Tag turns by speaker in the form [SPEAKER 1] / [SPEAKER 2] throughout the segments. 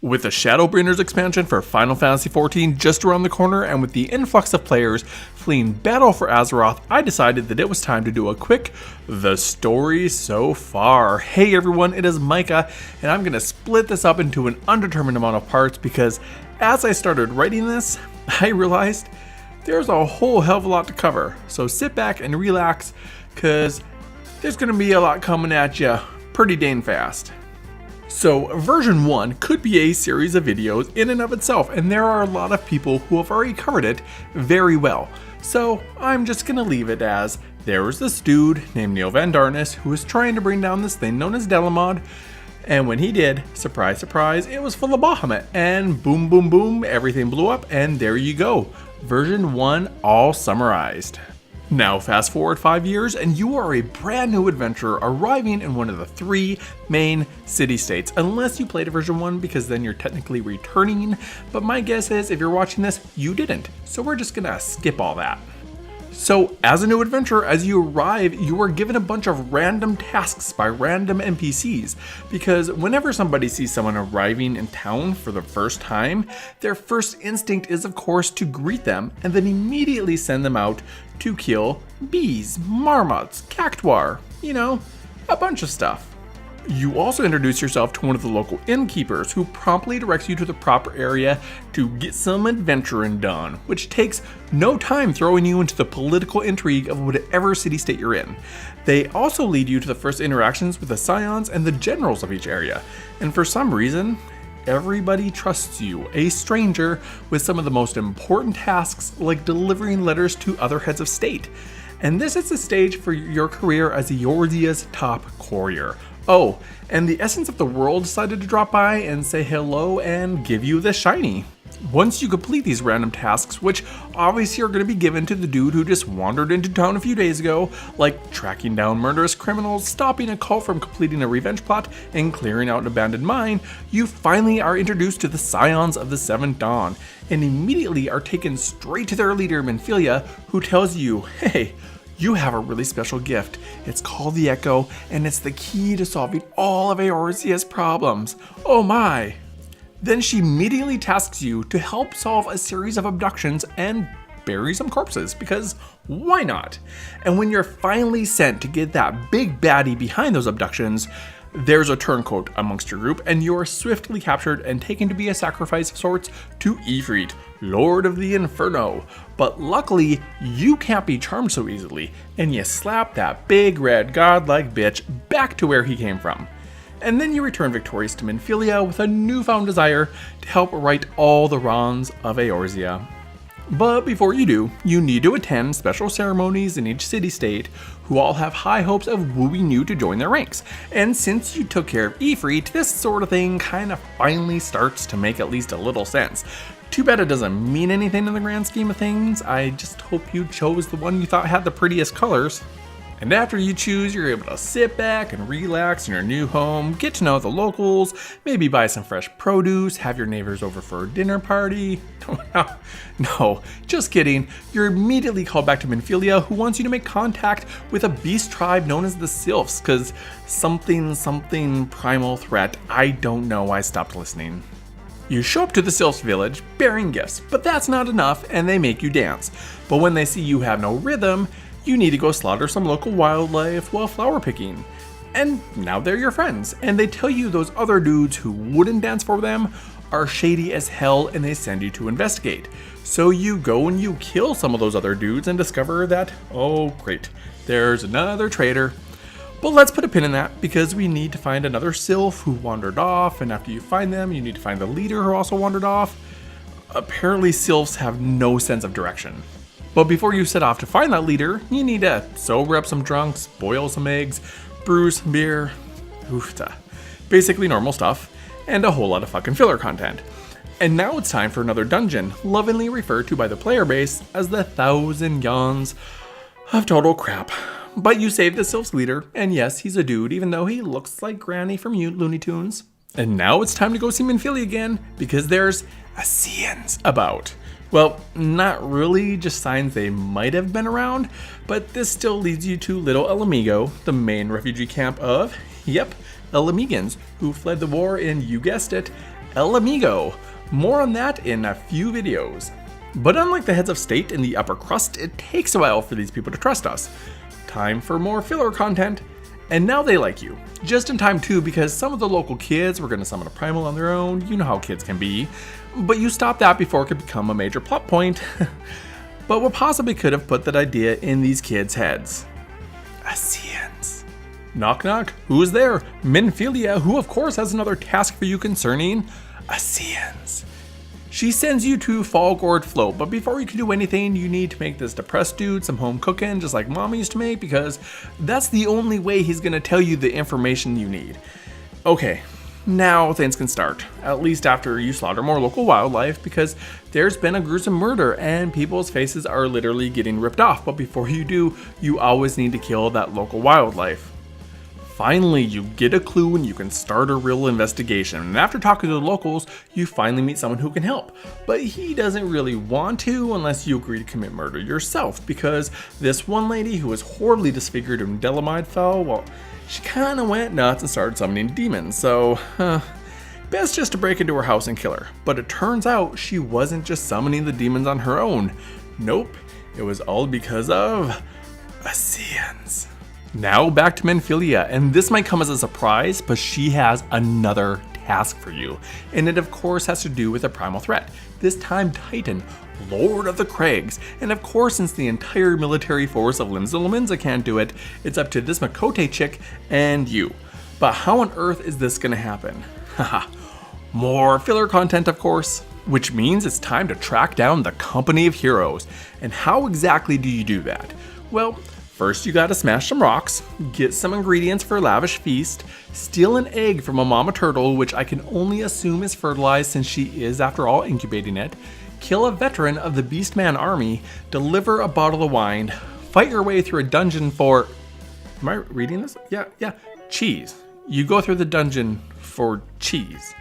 [SPEAKER 1] With the Shadowbringers expansion for Final Fantasy XIV just around the corner, and with the influx of players fleeing battle for Azeroth, I decided that it was time to do a quick The Story So Far. Hey everyone, it is Mica, and I'm going to split this up into an undetermined amount of parts because as I started writing this, I realized there's a whole hell of a lot to cover. So sit back and relax, because there's going to be a lot coming at you pretty dang fast. So version 1 could be a series of videos in and of itself, and there are a lot of people who have already covered it very well. So I'm just gonna leave it as, there was this dude named Neil Van Darnus who was trying to bring down this thing known as Delamod, and when he did, surprise surprise, it was full of Bahamut, and boom boom boom, everything blew up, and there you go. Version 1 all summarized. Now fast forward 5 years and you are a brand new adventurer arriving in one of the 3 main city-states, unless you played a version 1, because then you're technically returning, but my guess is if you're watching this, you didn't, so we're just gonna skip all that. So as a new adventurer, as you arrive, you are given a bunch of random tasks by random NPCs, because whenever somebody sees someone arriving in town for the first time, their first instinct is of course to greet them and then immediately send them out to kill bees, marmots, cactuar, you know, a bunch of stuff. You also introduce yourself to one of the local innkeepers who promptly directs you to the proper area to get some adventuring done, which takes no time throwing you into the political intrigue of whatever city-state you're in. They also lead you to the first interactions with the scions and the generals of each area, and for some reason, everybody trusts you, a stranger, with some of the most important tasks like delivering letters to other heads of state. And this is the stage for your career as Eorzea's top courier. Oh, and the Essence of the World decided to drop by and say hello and give you the shiny. Once you complete these random tasks, which obviously are going to be given to the dude who just wandered into town a few days ago, like tracking down murderous criminals, stopping a cult from completing a revenge plot, and clearing out an abandoned mine, you finally are introduced to the Scions of the Seventh Dawn, and immediately are taken straight to their leader, Minfilia, who tells you, hey, you have a really special gift. It's called the Echo, and it's the key to solving all of Eorzea's problems. Oh my! Then she immediately tasks you to help solve a series of abductions and bury some corpses, because why not? And when you're finally sent to get that big baddie behind those abductions, there's a turncoat amongst your group, and you're swiftly captured and taken to be a sacrifice of sorts to Ifrit, Lord of the Inferno. But luckily, you can't be charmed so easily, and you slap that big red godlike bitch back to where he came from. And then you return victorious to Minfilia with a newfound desire to help right all the wrongs of Eorzea. But before you do, you need to attend special ceremonies in each city-state who all have high hopes of wooing you to join their ranks. And since you took care of Ifrit, this sort of thing kind of finally starts to make at least a little sense. Too bad it doesn't mean anything in the grand scheme of things. I just hope you chose the one you thought had the prettiest colors. And after you choose, you're able to sit back and relax in your new home, get to know the locals, maybe buy some fresh produce, have your neighbors over for a dinner party. No, just kidding. You're immediately called back to Minfilia, who wants you to make contact with a beast tribe known as the Sylphs, because something primal threat, I don't know, I stopped listening. You show up to the Sylphs village bearing gifts, but that's not enough, and they make you dance. But when they see you have no rhythm, you need to go slaughter some local wildlife while flower picking. And now they're your friends, and they tell you those other dudes who wouldn't dance for them are shady as hell, and they send you to investigate. So you go and you kill some of those other dudes and discover that, oh great, there's another traitor. But let's put a pin in that, because we need to find another Sylph who wandered off, and after you find them, you need to find the leader who also wandered off. Apparently Sylphs have no sense of direction. But before you set off to find that leader, you need to sober up some drunks, boil some eggs, brew some beer, basically normal stuff, and a whole lot of fucking filler content. And now it's time for another dungeon, lovingly referred to by the player base as the 1,000 Yawns of total crap. But you save the Sylph's leader, and yes, he's a dude, even though he looks like Granny from Looney Tunes. And now it's time to go see Minfilia again, because there's Ascians about. Well, not really, just signs they might have been around, but this still leads you to Little El Amigo, the main refugee camp of, El Amigans, who fled the war in, you guessed it, El Amigo. More on that in a few videos. But unlike the heads of state in the upper crust, it takes a while for these people to trust us. Time for more filler content. And now they like you. Just in time too, because some of the local kids were going to summon a primal on their own. You know how kids can be. But you stopped that before it could become a major plot point. But what possibly could have put that idea in these kids' heads? Ascians. Knock knock, who is there? Minfilia, who of course has another task for you concerning Ascians. She sends you to Fallgourd Float, but before you can do anything, you need to make this depressed dude some home cooking, just like Mama used to make, because that's the only way he's gonna tell you the information you need. Okay, now things can start, at least after you slaughter more local wildlife, because there's been a gruesome murder and people's faces are literally getting ripped off, but before you do, you always need to kill that local wildlife. Finally, you get a clue and you can start a real investigation. And after talking to the locals, you finally meet someone who can help. But he doesn't really want to unless you agree to commit murder yourself, because this one lady who was horribly disfigured and Delamide fell, well, she kind of went nuts and started summoning demons. So, best just to break into her house and kill her. But it turns out she wasn't just summoning the demons on her own. Nope, it was all because of Ascians. Now back to Minfilia, and this might come as a surprise, but she has another task for you. And it of course has to do with a primal threat. This time Titan, Lord of the Craigs. And of course, since the entire military force of Limsa can't do it, it's up to this Makote chick and you. But how on earth is this gonna happen? Haha, more filler content of course. Which means it's time to track down the company of heroes. And how exactly do you do that? Well, first you gotta smash some rocks, get some ingredients for a lavish feast, steal an egg from a mama turtle, which I can only assume is fertilized since she is after all incubating it, kill a veteran of the Beastman army, deliver a bottle of wine, fight your way through a dungeon for, am I reading this? Yeah, cheese. You go through the dungeon for cheese.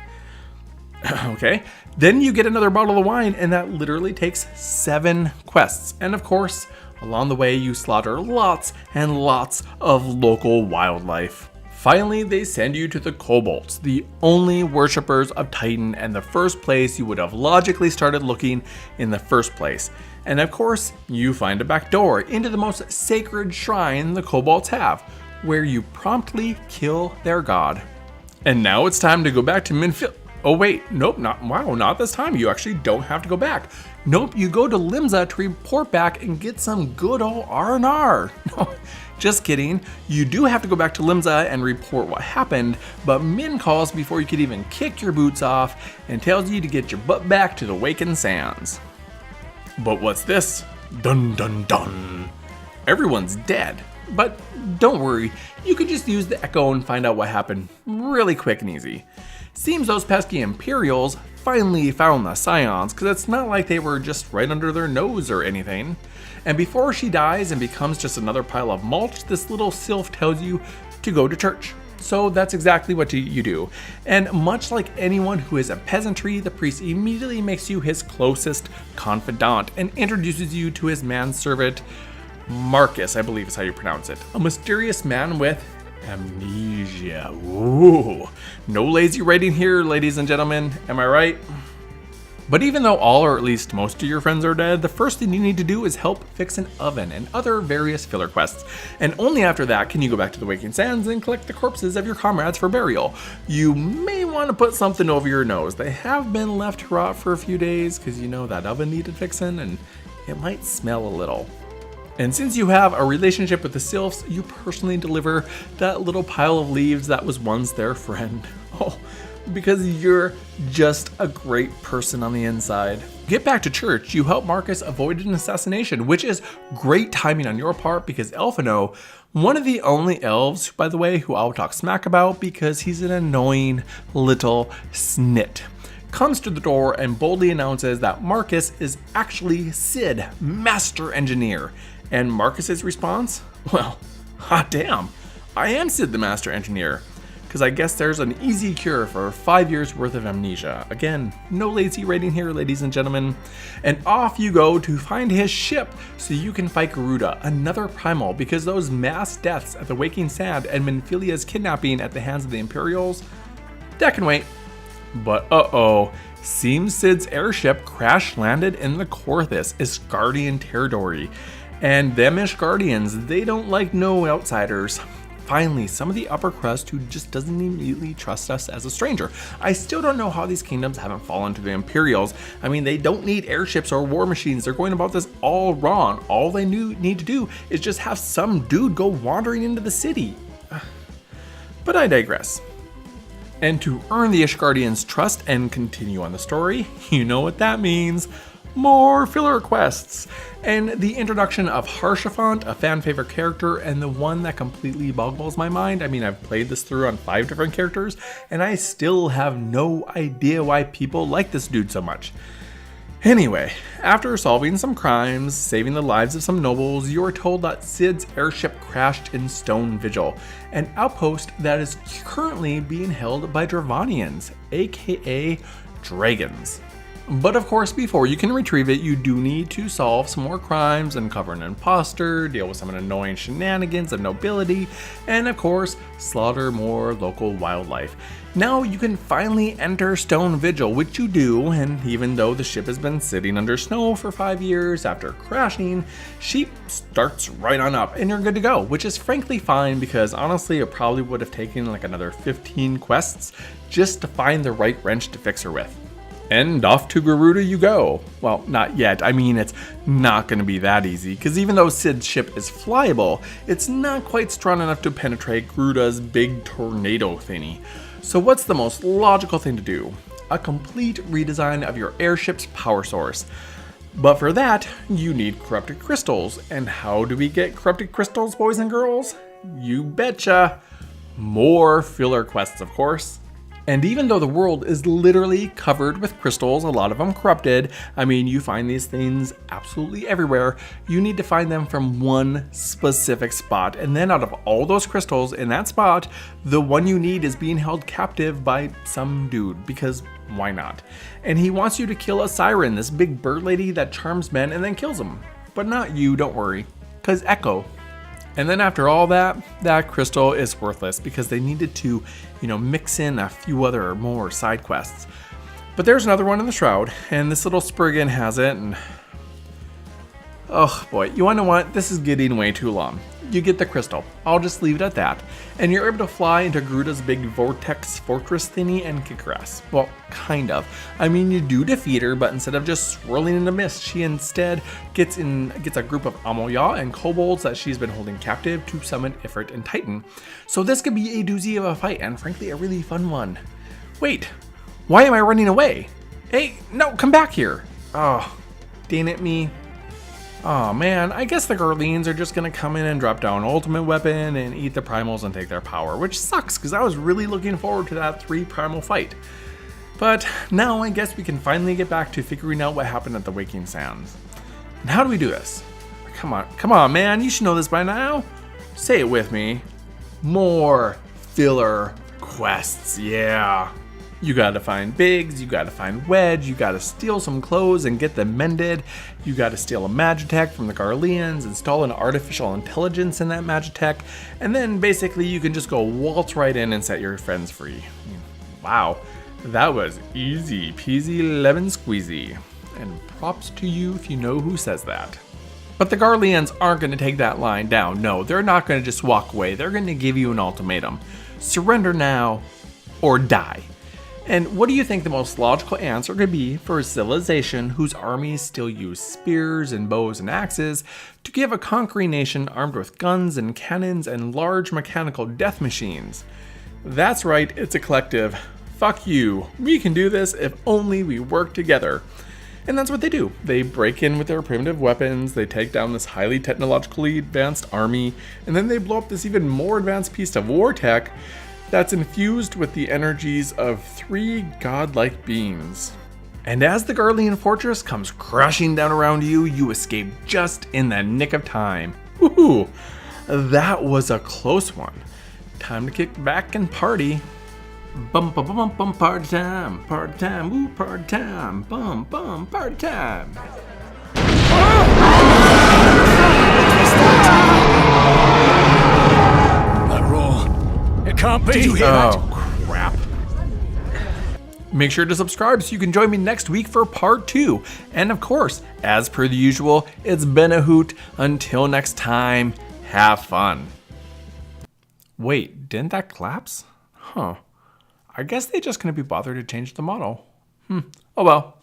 [SPEAKER 1] Okay, then you get another bottle of wine and that literally takes 7 quests. And of course, along the way, you slaughter lots and lots of local wildlife. Finally, they send you to the Kobolds, the only worshippers of Titan and the first place you would have logically started looking in the first place. And of course, you find a back door into the most sacred shrine the Kobolds have, where you promptly kill their god. And now it's time to go back to Minfilia. Oh wait, nope, not this time. You actually don't have to go back. Nope, you go to Limsa to report back and get some good old R&R. No, just kidding. You do have to go back to Limsa and report what happened, but Min calls before you could even kick your boots off and tells you to get your butt back to the Waken Sands. But what's this? Dun dun dun. Everyone's dead. But don't worry, you could just use the echo and find out what happened really quick and easy. Seems those pesky Imperials finally found the Scions, because it's not like they were just right under their nose or anything. And before she dies and becomes just another pile of mulch, this little sylph tells you to go to church. So that's exactly what you do. And much like anyone who is a peasantry, the priest immediately makes you his closest confidant and introduces you to his manservant, Marcus, I believe is how you pronounce it. A mysterious man with amnesia. Ooh, no lazy writing here, ladies and gentlemen, am I right? But even though all or at least most of your friends are dead, the first thing you need to do is help fix an oven and other various filler quests. And only after that can you go back to the Waking Sands and collect the corpses of your comrades for burial. You may want to put something over your nose. They have been left to rot for a few days because you know that oven needed fixing and it might smell a little. And since you have a relationship with the sylphs, you personally deliver that little pile of leaves that was once their friend. Oh, because you're just a great person on the inside. Get back to church, you help Marcus avoid an assassination, which is great timing on your part because Elfino, one of the only elves, by the way, who I'll talk smack about because he's an annoying little snit, comes to the door and boldly announces that Marcus is actually Sid, Master Engineer. And Marcus's response? Well, hot damn, I am Sid the Master Engineer. Because I guess there's an easy cure for 5 years worth of amnesia. Again, no lazy writing here, ladies and gentlemen. And off you go to find his ship so you can fight Garuda, another primal, because those mass deaths at the Waking Sand and Minfilia's kidnapping at the hands of the Imperials, that can wait. But uh-oh, seems Cid's airship crash landed in the Korthus, Ishgardian territory. And them Ishgardians, they don't like no outsiders. Finally, some of the upper crust who just doesn't immediately trust us as a stranger. I still don't know how these kingdoms haven't fallen to the Imperials. I mean, they don't need airships or war machines. They're going about this all wrong. All they need to do is just have some dude go wandering into the city. But I digress. And to earn the Ishgardians' trust and continue on the story, you know what that means. More filler quests, and the introduction of Haurchefant, a fan favorite character, and the one that completely boggles my mind. I mean, I've played this through on 5 different characters, and I still have no idea why people like this dude so much. Anyway, after solving some crimes, saving the lives of some nobles, you are told that Cid's airship crashed in Stone Vigil, an outpost that is currently being held by Dravanians, aka dragons. But of course, before you can retrieve it, you do need to solve some more crimes, uncover an imposter, deal with some annoying shenanigans of nobility, and of course, slaughter more local wildlife. Now you can finally enter Stone Vigil, which you do, and even though the ship has been sitting under snow for 5 years after crashing, she starts right on up and you're good to go, which is frankly fine because honestly it probably would have taken like another 15 quests just to find the right wrench to fix her with. And off to Garuda you go. Well, not yet. I mean, it's not going to be that easy, because even though Cid's ship is flyable, it's not quite strong enough to penetrate Garuda's big tornado thingy. So what's the most logical thing to do? A complete redesign of your airship's power source. But for that, you need corrupted crystals. And how do we get corrupted crystals, boys and girls? You betcha! More filler quests, of course. And even though the world is literally covered with crystals, a lot of them corrupted, I mean, you find these things absolutely everywhere, you need to find them from one specific spot. And then out of all those crystals in that spot, the one you need is being held captive by some dude, because why not? And he wants you to kill a siren, this big bird lady that charms men and then kills them. But not you, don't worry, because Echo. And then after all that crystal is worthless because they needed to, mix in a few other more side quests. But there's another one in the shroud, and this little Spriggan has it, and oh boy, you wanna know what? This is getting way too long. You get the crystal. I'll just leave it at that. And you're able to fly into Garuda's big vortex fortress thingy and kick her ass. Well, kind of. I mean, you do defeat her, but instead of just swirling into mist, she instead gets a group of Amoya and kobolds that she's been holding captive to summon Ifrit and Titan. So this could be a doozy of a fight, and frankly, a really fun one. Wait, why am I running away? Hey, no, come back here. Oh, dang it me. Oh man, I guess the Garleans are just gonna come in and drop down ultimate weapon and eat the primals and take their power, which sucks because I was really looking forward to that 3 primal fight. But now I guess we can finally get back to figuring out what happened at the Waking Sands. And how do we do this? Come on man, you should know this by now. Say it with me. More filler quests, yeah. You gotta find Biggs, you gotta find Wedge, you gotta steal some clothes and get them mended, you gotta steal a Magitech from the Garleans, install an artificial intelligence in that Magitech, and then basically you can just go waltz right in and set your friends free. Wow, that was easy peasy lemon squeezy. And props to you if you know who says that. But the Garleans aren't gonna take that line down. No, they're not gonna just walk away. They're gonna give you an ultimatum. Surrender now or die. And what do you think the most logical answer could be for a civilization whose armies still use spears and bows and axes to give a conquering nation armed with guns and cannons and large mechanical death machines? That's right, it's a collective. Fuck you. We can do this if only we work together. And that's what they do. They break in with their primitive weapons, they take down this highly technologically advanced army, and then they blow up this even more advanced piece of war tech that's infused with the energies of 3 godlike beings. And as the Garlean fortress comes crashing down around you, you escape just in the nick of time. Woohoo! That was a close one. Time to kick back and party. Bum bum bum bum party time, woo party time, bum bum party time.
[SPEAKER 2] That roar. It can't be.
[SPEAKER 3] Did you hear that?
[SPEAKER 1] Oh, crap. Make sure to subscribe so you can join me next week for part 2. And of course, as per the usual, it's been a hoot. Until next time, have fun. Wait, didn't that collapse? Huh. I guess they just couldn't be bothered to change the model. Oh well.